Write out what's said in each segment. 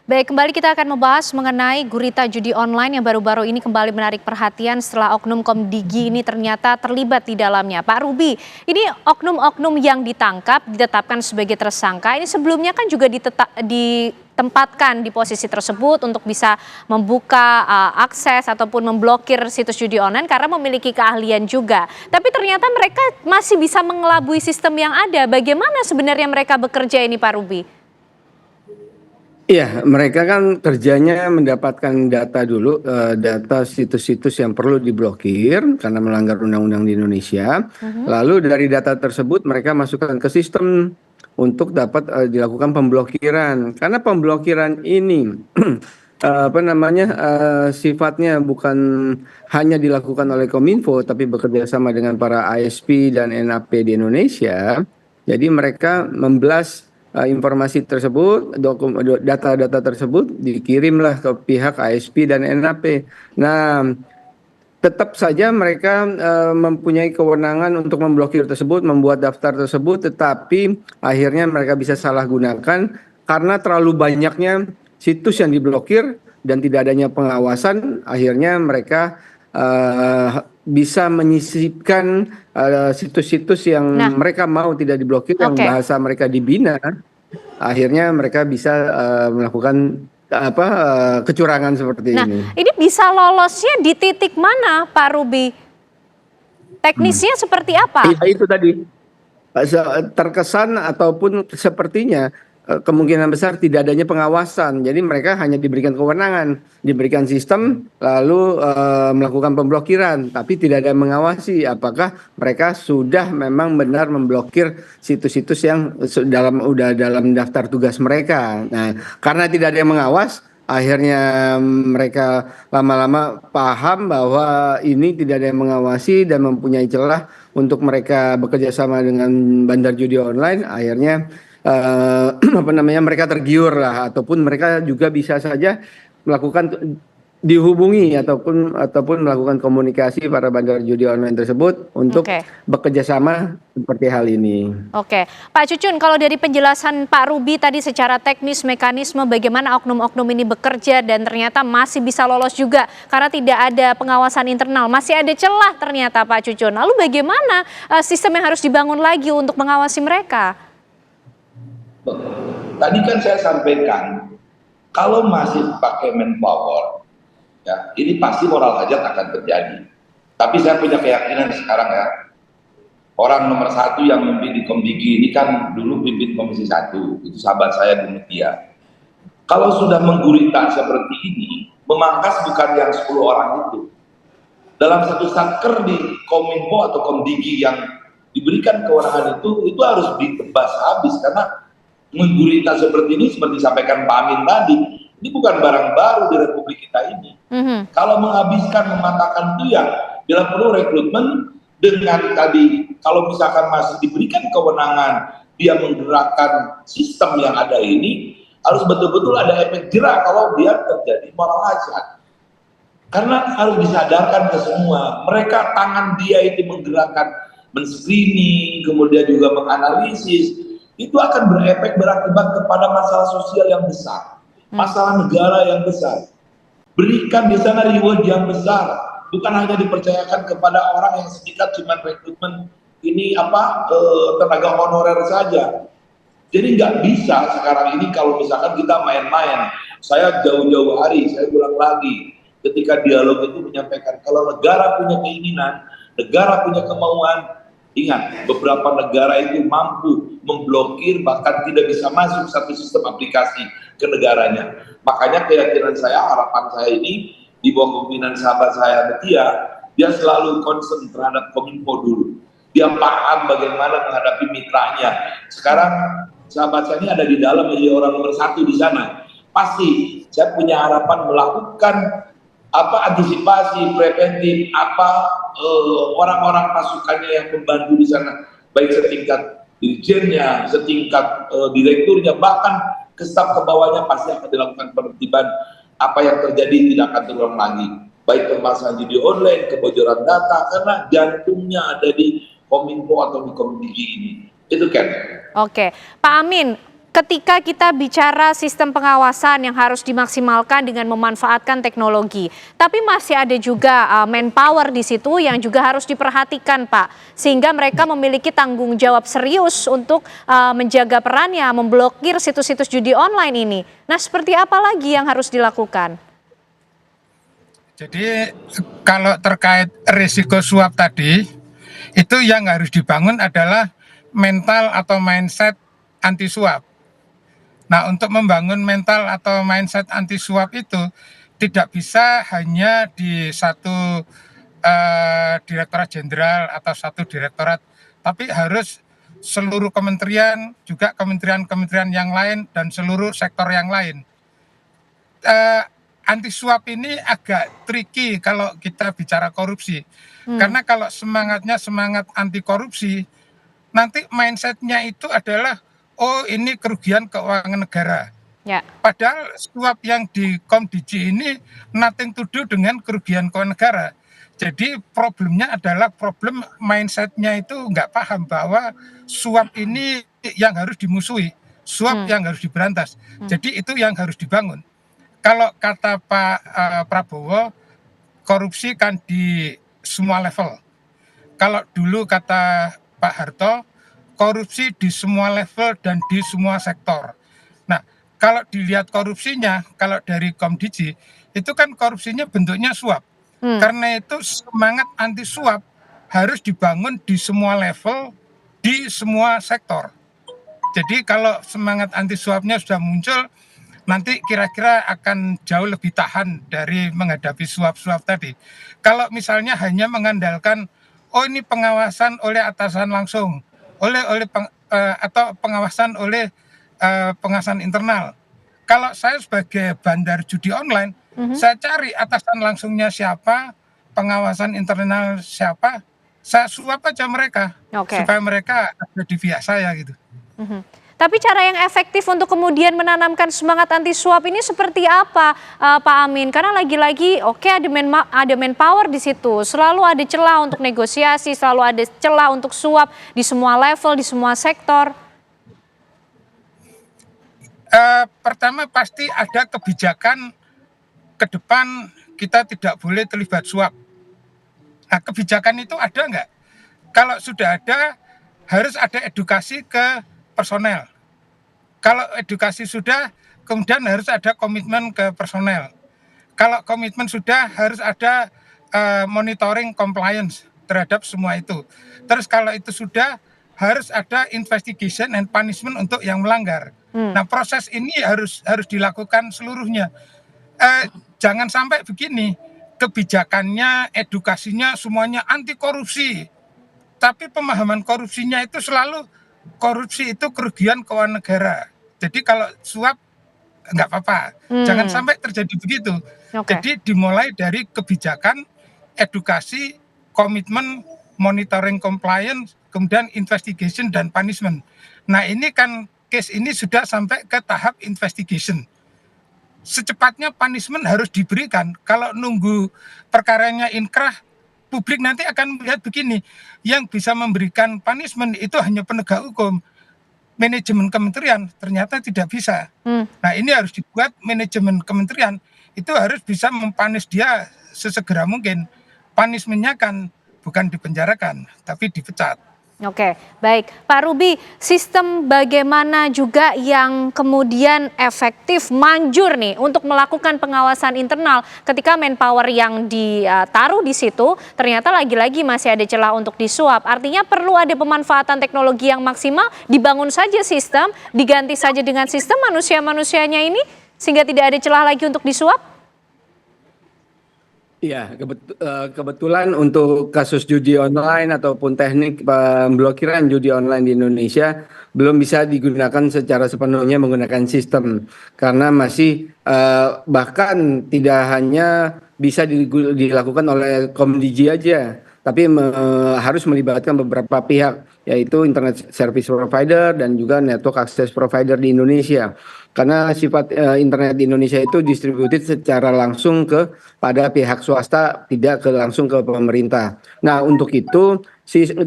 Baik, kembali kita akan membahas mengenai gurita judi online yang baru-baru ini kembali menarik perhatian setelah oknum Komdigi ini ternyata terlibat di dalamnya. Pak Ruby, ini oknum-oknum yang ditangkap, ditetapkan sebagai tersangka, ini sebelumnya kan juga ditempatkan di posisi tersebut untuk bisa membuka akses ataupun memblokir situs judi online karena memiliki keahlian juga. Tapi ternyata mereka masih bisa mengelabui sistem yang ada. Bagaimana sebenarnya mereka bekerja ini, Pak Ruby? Iya, mereka kan kerjanya mendapatkan data dulu, data situs-situs yang perlu diblokir karena melanggar undang-undang di Indonesia. Lalu dari data tersebut mereka masukkan ke sistem untuk dapat dilakukan pemblokiran. Karena pemblokiran ini sifatnya bukan hanya dilakukan oleh Kominfo, tapi bekerja sama dengan para ISP dan NAP di Indonesia. Jadi mereka memblast informasi tersebut, data-data tersebut dikirimlah ke pihak ISP dan NAP. Nah, tetap saja mereka mempunyai kewenangan untuk memblokir tersebut, membuat daftar tersebut, tetapi akhirnya mereka bisa salah gunakan karena terlalu banyaknya situs yang diblokir dan tidak adanya pengawasan. Akhirnya mereka bisa menyisipkan situs-situs yang mereka mau tidak diblokir, yang bahasa mereka dibina. Akhirnya mereka bisa melakukan kecurangan seperti ini. Nah, ini bisa lolosnya di titik mana, Pak Ruby? Teknisnya seperti apa? Ya, itu tadi terkesan ataupun sepertinya kemungkinan besar tidak adanya pengawasan. Jadi mereka hanya diberikan kewenangan, diberikan sistem, lalu melakukan pemblokiran, tapi tidak ada yang mengawasi apakah mereka sudah memang benar memblokir situs-situs yang udah dalam daftar tugas mereka. Nah, karena tidak ada yang mengawas, akhirnya mereka lama-lama paham bahwa ini tidak ada yang mengawasi dan mempunyai celah untuk mereka bekerja sama dengan bandar judi online. Akhirnya mereka tergiur lah, ataupun mereka juga bisa saja melakukan dihubungi ataupun melakukan komunikasi para bandar judi online tersebut untuk bekerja sama seperti hal ini. Oke, Pak Cucun, kalau dari penjelasan Pak Ruby tadi secara teknis mekanisme bagaimana oknum-oknum ini bekerja dan ternyata masih bisa lolos juga karena tidak ada pengawasan internal, masih ada celah ternyata Pak Cucun. Lalu bagaimana sistem yang harus dibangun lagi untuk mengawasi mereka? Tadi kan saya sampaikan, kalau masih pakai manpower, ya ini pasti moral hajat akan terjadi. Tapi saya punya keyakinan sekarang ya, orang nomor satu yang memimpin di Komdigi ini kan dulu pimpin Komisi 1, itu sahabat saya Bu Mutia. Kalau sudah menggurita seperti ini, memangkas bukan yang 10 orang itu. Dalam satu satker di Kominfo atau Komdigi yang diberikan kewenangan itu harus ditebas habis, karena menggurita seperti ini, seperti disampaikan Pak Amin tadi, ini bukan barang baru di Republik kita ini. Kalau menghabiskan, mematahkan itu ya, bila perlu rekrutmen dengan tadi, kalau misalkan masih diberikan kewenangan, dia menggerakkan sistem yang ada ini, harus betul-betul ada efek jerak kalau dia terjadi moral hazard. Karena harus disadarkan ke semua, mereka tangan dia itu menggerakkan, men-screening, kemudian juga menganalisis, itu akan berefek berakibat kepada masalah sosial yang besar, masalah negara yang besar. Berikan di sana reward yang besar, bukan hanya dipercayakan kepada orang yang sedikit cuma rekrutmen ini tenaga honorer saja. Jadi nggak bisa sekarang ini kalau misalkan kita main-main. Saya jauh-jauh hari, saya ulang lagi, ketika dialog itu menyampaikan kalau negara punya keinginan, negara punya kemauan. Ingat, beberapa negara itu mampu memblokir, bahkan tidak bisa masuk satu sistem aplikasi ke negaranya. Makanya keyakinan saya, harapan saya ini, di bawah kepemimpinan sahabat saya Mutia, dia selalu concern terhadap Kominfo dulu. Dia paham bagaimana menghadapi mitranya. Sekarang sahabat saya ini ada di dalam, menjadi orang nomor satu di sana. Pasti saya punya harapan melakukan antisipasi preventif, orang-orang pasukannya yang membantu di sana, baik setingkat dirjennya, setingkat direkturnya, bahkan ke staf ke bawahnya pasti akan dilakukan penertiban. Apa yang terjadi tidak akan terulang lagi, baik permasalahan judi online, kebocoran data, karena jantungnya ada di Kominfo atau di Komdigi ini. Itu kan. Oke, Pak Amin, ketika kita bicara sistem pengawasan yang harus dimaksimalkan dengan memanfaatkan teknologi, tapi masih ada juga manpower di situ yang juga harus diperhatikan, Pak, sehingga mereka memiliki tanggung jawab serius untuk menjaga perannya, memblokir situs-situs judi online ini. Nah, seperti apa lagi yang harus dilakukan? Jadi kalau terkait risiko suap tadi, itu yang harus dibangun adalah mental atau mindset anti suap. Nah, untuk membangun mental atau mindset anti suap itu tidak bisa hanya di satu direktorat jenderal atau satu direktorat, tapi harus seluruh kementerian, juga kementerian-kementerian yang lain dan seluruh sektor yang lain. Anti suap ini agak tricky kalau kita bicara korupsi, karena kalau semangatnya semangat anti korupsi, nanti mindsetnya itu adalah oh ini kerugian keuangan negara. Ya. Padahal suap yang di Komdiji ini nothing to do dengan kerugian keuangan negara. Jadi problemnya adalah problem mindsetnya itu nggak paham bahwa suap ini yang harus dimusuhi, suap yang harus diberantas. Jadi itu yang harus dibangun. Kalau kata Pak Prabowo, korupsi kan di semua level. Kalau dulu kata Pak Harto, korupsi di semua level dan di semua sektor. Nah, kalau dilihat korupsinya, kalau dari Komdiji, itu kan korupsinya bentuknya suap. Karena itu semangat anti suap harus dibangun di semua level, di semua sektor. Jadi kalau semangat anti suapnya sudah muncul, nanti kira-kira akan jauh lebih tahan dari menghadapi suap-suap tadi. Kalau misalnya hanya mengandalkan, oh ini pengawasan oleh atasan langsung, atau pengawasan oleh pengawasan internal. Kalau saya sebagai bandar judi online, saya cari atasan langsungnya siapa, pengawasan internal siapa, saya suap aja mereka, supaya mereka ada di pihak saya gitu. Tapi cara yang efektif untuk kemudian menanamkan semangat anti suap ini seperti apa, Pak Amin? Karena lagi-lagi ada manpower di situ, selalu ada celah untuk negosiasi, selalu ada celah untuk suap di semua level, di semua sektor. Pertama pasti ada kebijakan ke depan kita tidak boleh terlibat suap. Nah, kebijakan itu ada nggak? Kalau sudah ada, harus ada edukasi ke personel. Kalau edukasi sudah, kemudian harus ada komitmen ke personel. Kalau komitmen sudah, harus ada monitoring compliance terhadap semua itu. Terus kalau itu sudah, harus ada investigation and punishment untuk yang melanggar. Nah, proses ini harus dilakukan seluruhnya. Jangan sampai begini, kebijakannya, edukasinya semuanya anti korupsi. Tapi pemahaman korupsinya itu selalu korupsi itu kerugian keuangan negara. Jadi kalau suap nggak apa-apa, jangan sampai terjadi begitu. Jadi dimulai dari kebijakan, edukasi, komitmen, monitoring compliance, kemudian investigation dan punishment. Nah ini kan case ini sudah sampai ke tahap investigation. Secepatnya punishment harus diberikan. Kalau nunggu perkaranya inkrah, publik nanti akan melihat begini, yang bisa memberikan punishment itu hanya penegak hukum. Manajemen kementerian ternyata tidak bisa. Nah ini harus dibuat manajemen kementerian itu harus bisa mempanis dia sesegera mungkin. Punishment-nya kan bukan dipenjarakan, tapi dipecat. Oke, baik. Pak Ruby, sistem bagaimana juga yang kemudian efektif manjur nih untuk melakukan pengawasan internal ketika manpower yang ditaruh di situ ternyata lagi-lagi masih ada celah untuk disuap. Artinya perlu ada pemanfaatan teknologi yang maksimal, dibangun saja sistem, diganti saja dengan sistem manusia-manusianya ini sehingga tidak ada celah lagi untuk disuap? Iya, kebetulan untuk kasus judi online ataupun teknik pemblokiran judi online di Indonesia belum bisa digunakan secara sepenuhnya menggunakan sistem. Karena masih bahkan tidak hanya bisa dilakukan oleh Komdiji aja, tapi harus melibatkan beberapa pihak, yaitu internet service provider dan juga network access provider di Indonesia. Karena sifat internet di Indonesia itu distributed secara langsung pada pihak swasta, tidak langsung ke pemerintah. Nah, untuk itu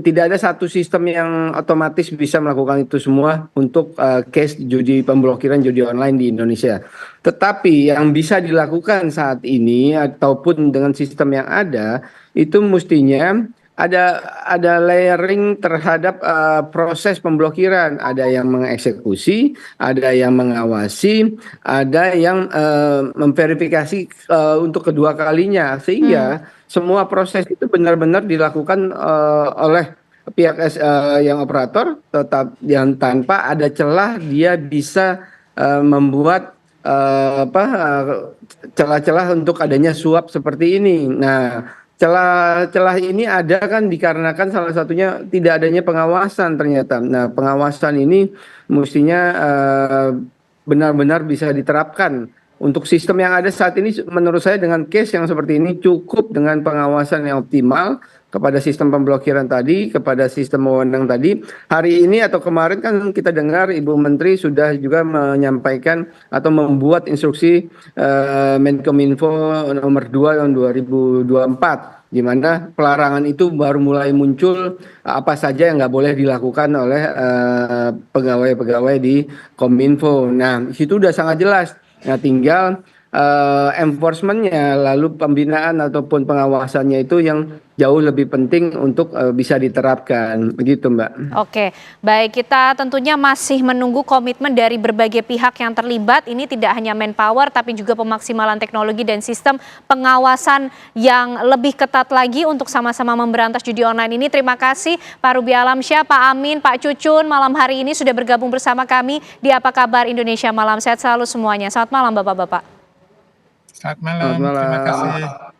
tidak ada satu sistem yang otomatis bisa melakukan itu semua untuk case pemblokiran judi online di Indonesia. Tetapi yang bisa dilakukan saat ini ataupun dengan sistem yang ada itu mestinya ada layering terhadap proses pemblokiran, ada yang mengeksekusi, ada yang mengawasi, ada yang memverifikasi untuk kedua kalinya, sehingga semua proses itu benar-benar dilakukan oleh pihak yang operator, tetap yang tanpa ada celah dia bisa membuat celah-celah untuk adanya suap seperti ini. Nah, celah-celah ini ada kan dikarenakan salah satunya tidak adanya pengawasan ternyata. Nah, pengawasan ini mestinya benar-benar bisa diterapkan. Untuk sistem yang ada saat ini menurut saya dengan case yang seperti ini cukup dengan pengawasan yang optimal kepada sistem pemblokiran tadi, kepada sistem wewenang tadi. Hari ini atau kemarin kan kita dengar Ibu Menteri sudah juga menyampaikan atau membuat instruksi Menkominfo nomor 2 tahun 2024, di mana pelarangan itu baru mulai muncul apa saja yang nggak boleh dilakukan oleh pegawai-pegawai di Kominfo. Nah, itu udah sangat jelas. Nah, tinggal enforcement-nya, lalu pembinaan ataupun pengawasannya itu yang jauh lebih penting untuk bisa diterapkan. Begitu, Mbak. Oke, baik, kita tentunya masih menunggu komitmen dari berbagai pihak yang terlibat. Ini tidak hanya manpower, tapi juga pemaksimalan teknologi dan sistem pengawasan yang lebih ketat lagi untuk sama-sama memberantas judi online ini. Terima kasih Pak Ruby Alamsyah, Pak Amin, Pak Cucun, malam hari ini sudah bergabung bersama kami di Apa Kabar Indonesia Malam. Sehat selalu semuanya. Selamat malam, Bapak-Bapak. Selamat malam. Terima kasih.